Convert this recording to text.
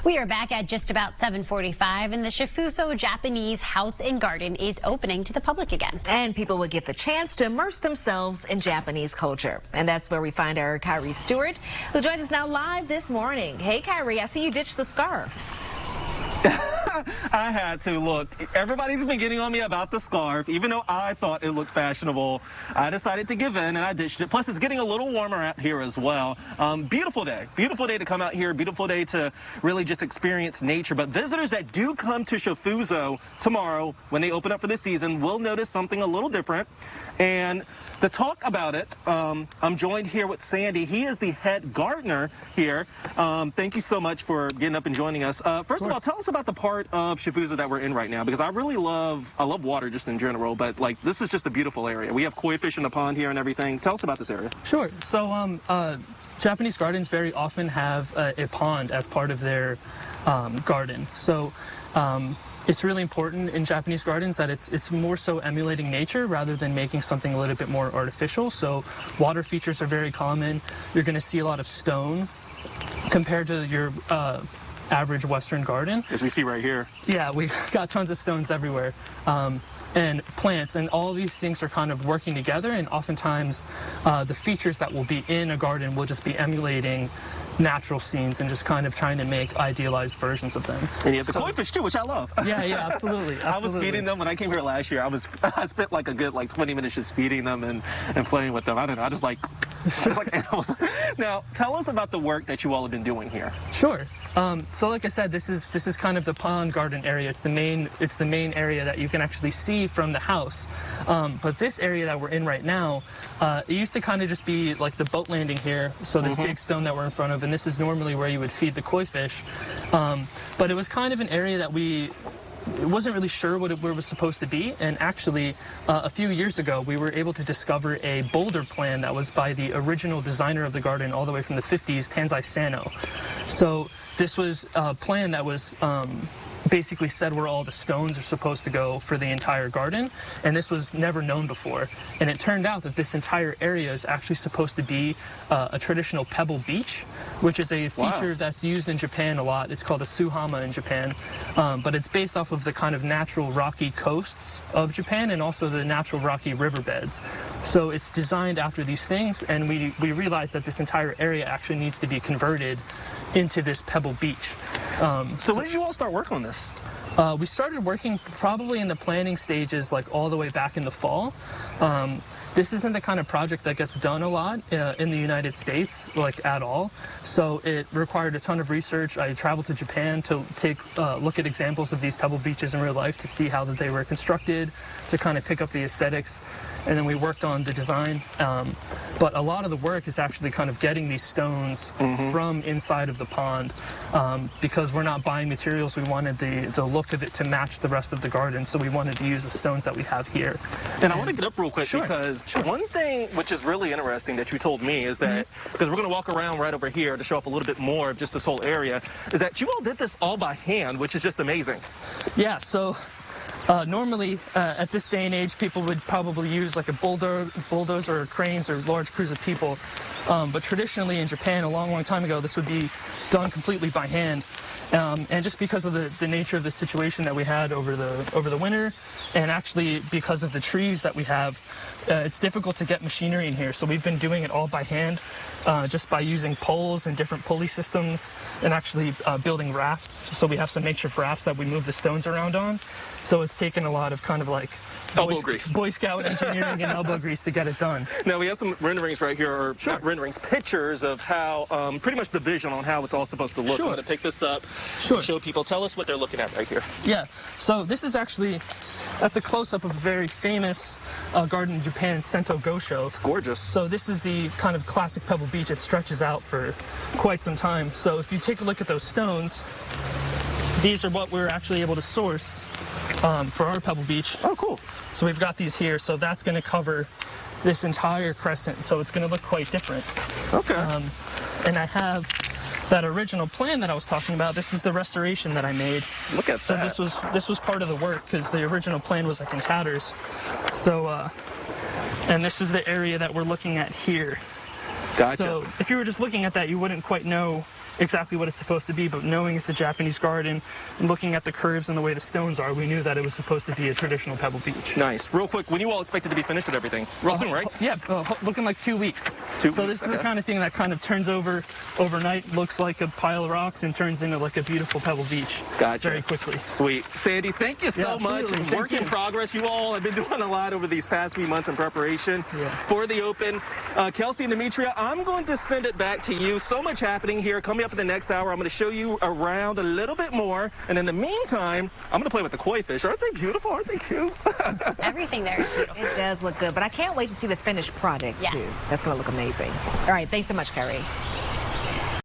We are back at just about 7:45, and the Shofuso Japanese House and Garden is opening to the public again. And people will get the chance to immerse themselves in Japanese culture. And that's where we find our Kyrie Stewart, who joins us now live this morning. Hey, Kyrie, I see you ditched the scarf. I had to. Look, everybody's been getting on me about the scarf. Even though I thought it looked fashionable, I decided to give in and I ditched it. Plus, it's getting a little warmer out here as well. Beautiful day. Beautiful day to come out here. Beautiful day to really just experience nature. But visitors that do come to Shofuso tomorrow, when they open up for the season, will notice something a little different. And to talk about it, I'm joined here with Sandy. He is the head gardener here. Thank you so much for getting up and joining us. First of all, tell us about the part of Shofuso that we're in right now, because I love water just in general, but like this is just a beautiful area. We have koi fish in the pond here and everything. Tell us about this area. Sure. So Japanese gardens very often have a pond as part of their garden. So it's really important in Japanese gardens that it's more so emulating nature rather than making something a little bit more artificial. So water features are very common. You're going to see a lot of stone compared to your average Western garden. As we see right here. Yeah, we got tons of stones everywhere. And plants, and all these things are kind of working together, and oftentimes the features that will be in a garden will just be emulating natural scenes and just kind of trying to make idealized versions of them. And you have the koi fish too, which I love. Yeah, absolutely. I was feeding them when I came here last year. I spent like a good 20 minutes just feeding them and playing with them. I don't know, I just like animals. Now, tell us about the work that you all have been doing here. Sure. So like I said, this is kind of the pond garden area. It's the main area that you can actually see from the house. But this area that we're in right now, it used to kind of just be like the boat landing here. So this big stone that we're in front of, and this is normally where you would feed the koi fish. But it was kind of an area that wasn't really sure where it was supposed to be, and actually a few years ago we were able to discover a boulder plan that was by the original designer of the garden all the way from the 50s, Tanzai Sano. So this was a plan that was basically said where all the stones are supposed to go for the entire garden, and this was never known before. And it turned out that this entire area is actually supposed to be a traditional pebble beach, which is a feature that's used in Japan a lot. It's called a suhama in Japan, but it's based off of the kind of natural rocky coasts of Japan and also the natural rocky riverbeds. So it's designed after these things, and we realized that this entire area actually needs to be converted into this pebble beach. So when did you all start working on this? We started working probably in the planning stages, like all the way back in the fall. This isn't the kind of project that gets done a lot in the United States, like at all. So it required a ton of research. I traveled to Japan to take a look at examples of these pebble beaches in real life to see how that they were constructed, to kind of pick up the aesthetics. And then we worked on the design. But a lot of the work is actually kind of getting these stones from inside of the pond, because we're not buying materials. We wanted the look of it to match the rest of the garden, so we wanted to use the stones that we have here. And I want to get up real quick because one thing which is really interesting that you told me is that, because we're going to walk around right over here to show off a little bit more of just this whole area, is that you all did this all by hand, which is just amazing. Yeah, so normally, at this day and age, people would probably use like a bulldozer or cranes or large crews of people. But traditionally in Japan, a long time ago, this would be done completely by hand. And just because of the nature of the situation that we had over the winter, and actually because of the trees that we have, it's difficult to get machinery in here. So we've been doing it all by hand, just by using poles and different pulley systems, and actually building rafts. So we have some makeshift rafts that we move the stones around on. So it's taken a lot of kind of like Boy Scout engineering and elbow grease to get it done. Now we have some renderings right here, or not renderings, pictures of how, pretty much the vision on how it's all supposed to look. I'm going to pick this up and show people. Tell us what they're looking at right here. Yeah, so this is actually, that's a close-up of a very famous garden in Japan, Sento Gosho. It's gorgeous. So this is the kind of classic pebble beach. It stretches out for quite some time. So if you take a look at those stones, these are what we're actually able to source for our pebble beach. Oh, cool. So we've got these here. So that's going to cover this entire crescent. So it's going to look quite different. Okay. And I have that original plan that I was talking about. This is the restoration that I made. Look at that. So this was part of the work, because the original plan was like in tatters. So and this is the area that we're looking at here. Gotcha. So if you were just looking at that, you wouldn't quite know exactly what it's supposed to be, but knowing it's a Japanese garden, looking at the curves and the way the stones are, we knew that it was supposed to be a traditional pebble beach. Nice. Real quick, when you all expected to be finished with everything? Real soon, right? Yeah, looking like 2 weeks. 2 So weeks, this is the kind of thing that kind of turns over overnight, looks like a pile of rocks, and turns into like a beautiful pebble beach. Gotcha. Very quickly. Sweet. Sandy, thank you so much. Absolutely. And work in progress. You all have been doing a lot over these past few months in preparation for the Open. Kelsey and Demetria, I'm going to send it back to you. So much happening here. Coming up in the next hour, I'm going to show you around a little bit more. And in the meantime, I'm going to play with the koi fish. Aren't they beautiful? Aren't they cute? Everything there is beautiful. It does look good, but I can't wait to see the finished product, too. That's going to look amazing. All right, thanks so much, Kyrie.